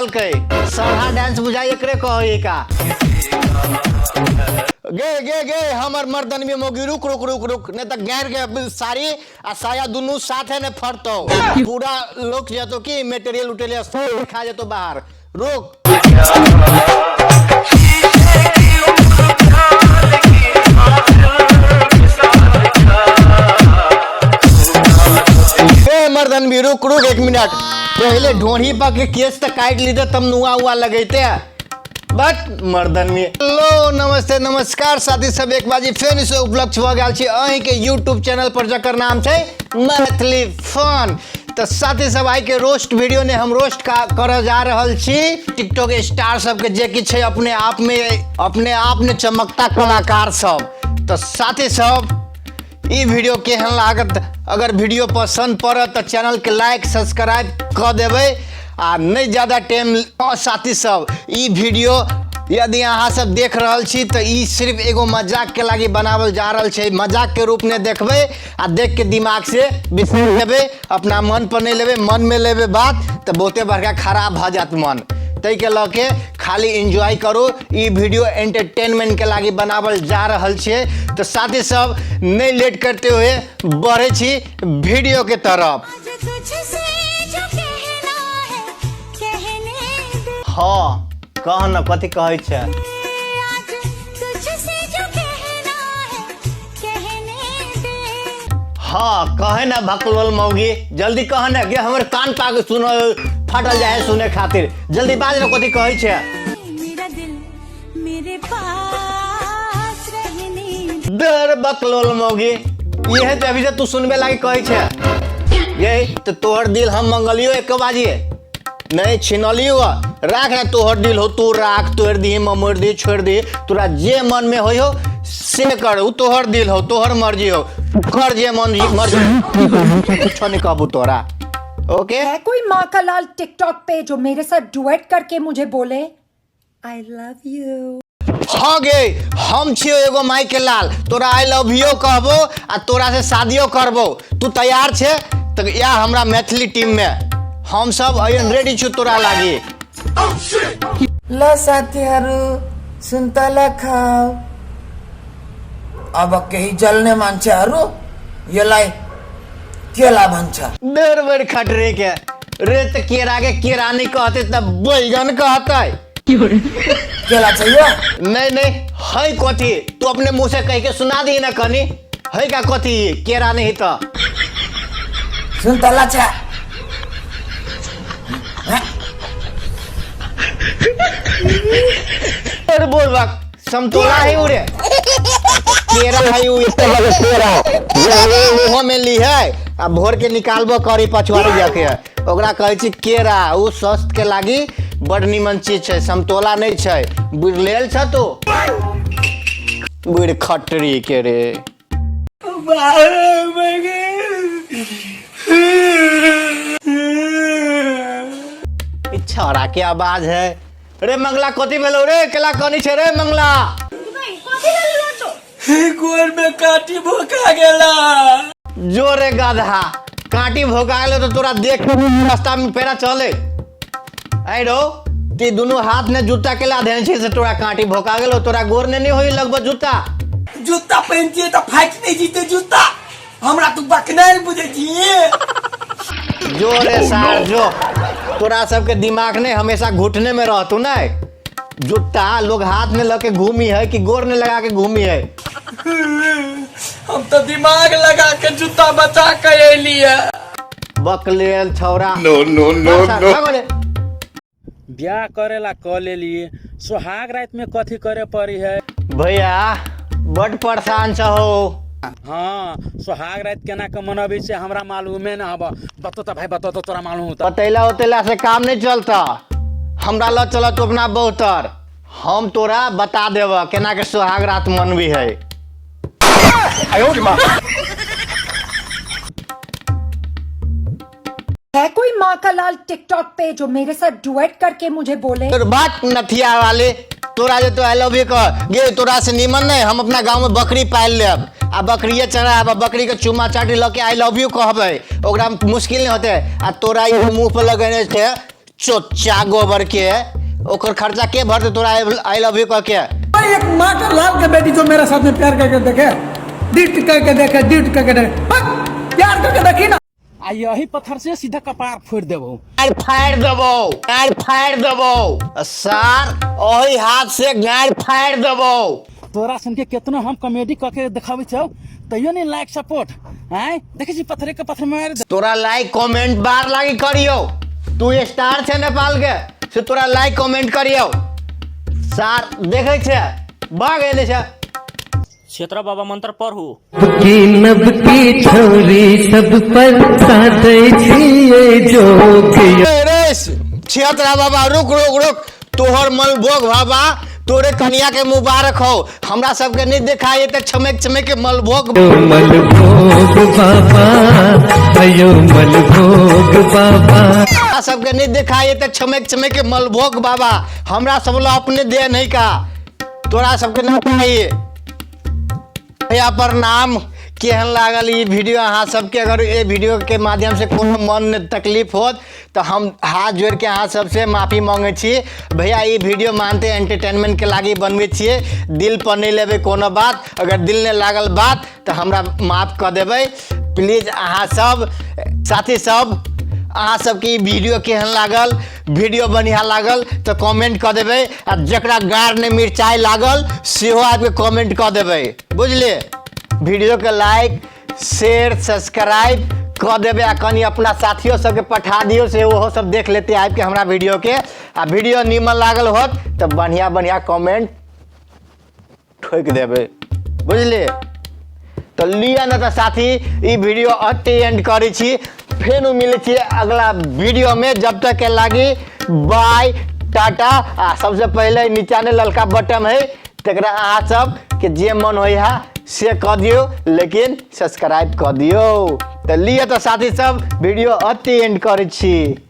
डाल के सरहा डांस बुझाई एकरे कहे का। गे गे गे हमर मर्दन में मोगी रुक रुक रुक रुक नहीं तो गैर के साड़ी आ साया दोनों साथ है ने फरतो पूरा लोग जातो कि मटेरियल उटेरियल सब खा जातो बाहर। रुक मर्दन भी रुक रुक 1 मिनट पहले ढोढ़ी पर के केस तक काट ली तब नुआ हुआ लगेते बट मर्दन में। हेलो नमस्ते नमस्कार साथी सब एक बाजी फिर से उपलब्ध हो गया अहीं के यूट्यूब चैनल पर जकर नाम है मैथिली फन। तो साथी सब आई के रोस्ट वीडियो ने हम रोस्ट कर जा रहल छी टिकटॉक स्टार सब के जे कि अपने आप में चमकता कलाकार सब। तो साथी सब ई वीडियो केहन लागत अगर वीडियो पसंद पड़त तो चैनल के लाइक सब्सक्राइब कर देवे आ नहीं ज़्यादा टाइम। साथी सब ई वीडियो यदि अहाँ सब देख रहल छी तो ई सिर्फ एगो मजाक के लागी बनावल जा रहल छै। मजाक के रूप में देखबे आ देख के दिमाग से बिसर लेबे अपना मन पर नहीं लेबे मन में लेबे बात तो बहुते बड़का खराब भ जात मन। तै के लके खाली एंजॉय करो ई वीडियो एंटरटेनमेंट के लागी बनावल जा रहल छे। तो साथी सब नहीं लेट करते हुए बढ़े छी वीडियो के तरफ। हाँ कह न कथी कहै छै। हाँ कहे ना भकलोल मौगी जल्दी कह न गे हमर कान पाग सुनो फटल जाए सुने खातिर जल्दी बाज न कथी कहै छै। मेरा दिल मेरे पास रहने दर भकलोल मौगी ये तो अभी से तू सुनबे लागी कहै छै। ये तो तोहर दिल हम मंगलियो एक बाजी नहीं छिनलियो राख ना तोहर दिल हो तू राख तोड़ दी मोड़ दी छोड़ दी तोरा जे मन में हो से कर तोहर दिल हो तोहर मर्जी हो कर जे मन मर्जी कुछ नहीं कहबू तोरा। ओके है कोई माँ का लाल टिकटॉक पे जो मेरे साथ डुएट करके मुझे बोले आई लव यू। हाँ गे हम छियो एगो माई के लाल तोरा आई लव यू कहबो आ तोरा से शादियों करबो तू तैयार छे तो या हमरा मैथिली टीम में हम सब रेडी छु तोरा लागी। ल साथीहरु सुन्तला खाऊ अब केही जल्ने मान्छेहरु यसलाई केला भन्छ। डर बड़ खटरे के रे त केरा के केरा नहीं कहते तब बैगन कहते केला चाहिए नहीं नहीं है कथी तू अपने मुंह से कह के सुना दी ना कनी है का कथी केरा नहीं तो सुन्तला छ। अरे बोल बाक समतोला है उरे केरा है उ इस तरह के केरा वो में ली है अब भोर के निकालबो करी पछवारी जाके ओकरा कहै छी केरा उ स्वास्थ्य के लागी बड़ निमन चीज छै समतोला नहीं छै बुझ लेल छ तू बुढ़ खटरी के रे। छौरा के आवाज है रे मंगला कथी भेलो रे केला कनी छे रे मंगला गोर में काटी भोका गेला जोरे गधा काटी भोका गेलो तो तोरा देख रास्ता में पेरा चले आई रो ती दोनों हाथ में जूता केला देने छे से तोरा काटी भोका गेलो तोरा गोर ने नहीं होई लगभग जूता पहनती तो फाइट नहीं जीते जूता हमरा तू बकनाल बुझे जी जोरे सार जो तोरा सबके दिमाग ने हमेशा घुटने में रहतू ना जूता लोग हाथ में लगे घूमी है कि गोर ने लगा के घूमी है। हम तो दिमाग लगा के जूता बचा के एली है बकलेल छौरा नो नो नो नो ब्याह करेला क ले लिए सुहाग रात में कथी करे पड़ी है भैया बड़ परेशान छहो। हाँ सुहाग रात केना के मनबी से हमरा मालूमे ना हब बतो तो भाई बतो तो तोरा मालूम होता बतैला उतैला से काम नहीं चलता हमरा ल चल तो अपना बहुतर हम तोरा बता देव केना के सुहाग रात मनबी है। है कोई माँ का लाल टिकटॉक पे जो मेरे साथ डुएट करके मुझे बोले बात नथिया वाले तोरा जो तो आई लव यू कह गे तोरा से निमन नहीं हम अपना गांव में बकरी पाल लेब आ बकरिए चढ़ाब बकरी के चुमा चाटी लके आई लव यू कहबे ओकरा मुश्किल नहीं होते आ तोरा ये मुंह पर लगने थे चोचा गोबर के ओकर खर्चा के भरते तोरा आई लव यू कह के? एक माँ का लाल का बेटी जो मेरे साथ में प्यार करके देखे, डिट करके देखे, प्यार करके देखी ना। आ यही पत्थर से सीधा कपार फोड़ देबो। गाड़ फाड़ देबो सर, ओही हाथ से गाड़ फाड़ देबो। तोरा सन के कितना हम कॉमेडी करके दिखावे छौ, तैयो नहीं लाइक सपोर्ट हैं। देखे छी पत्थरे के पत्थर मार दे। तोरा लाइक कमेंट बार लागी करियो, तू स्टार छे नेपाल के से तोरा लाइक कमेंट करियो सर। देखे छे भाग एने छे क्षेत्र बाबा मंत्र पढ़ू। की नब की छोरी सब पर साथे छिए जोग। रे क्षेत्र बाबा रुक, तोहर मलभोग बाबा तोरे कन्या के मुबारक हो। हमरा सबके नहीं दिखाई त छमेक के मलभोग मलभोग बाबा, अयो मलभोग बाबा। हमरा सबके नहीं दिखाई त छमेक के मलभोग बाबा। हमरा सब ला अपने दे नहीं का, तोरा सबके ना चाहिए। भैया प्रणाम, केहन लागल ये वीडियो अहाँ सबके? अगर ये वीडियो के माध्यम से कोनो मन में तकलीफ होत तो हम हाथ जोड़ के अहाँ सबसे माफ़ी मांगे छी। भैया ये वीडियो मानते एंटरटेनमेंट के लागी बनवे छिए, दिल पर नहीं लेबे कोनो बात। अगर दिल ने लागल बात तो हमरा माफ़ कर देबै प्लीज़। अहाँ सब साथी सब अहाँ सबके वीडियो केहन लागल, वीडियो बढ़िया लागल तो कमेंट कर देबै। आ जकरा गार ने मिर्चाई लागल सेहो आपके कमेंट कर देबै, बुझलिए। वीडियो के लाइक शेयर सब्सक्राइब कर देवे आ कनी अपना साथियों सबके पठा दियो से वो सब देख लेते आबि के हमरा वीडियो के। आ वीडियो नीमन लागल होत तो बढ़िया कमेंट ठोक देवे, बुझलिए। तो लिया ना तो साथी ई वीडियो अटे एंड करी छी, फिर मिले छी अगला वीडियो में। जब तक के लागी बाय टाटा। आ सबसे पहले नीचा ने ललका बटन है तकरा अहाँ सब के जे मन हो से कर दियो, लेकिन सब्सक्राइब कर दियो। तो लिए तो साथी सब वीडियो अति एंड करे छी।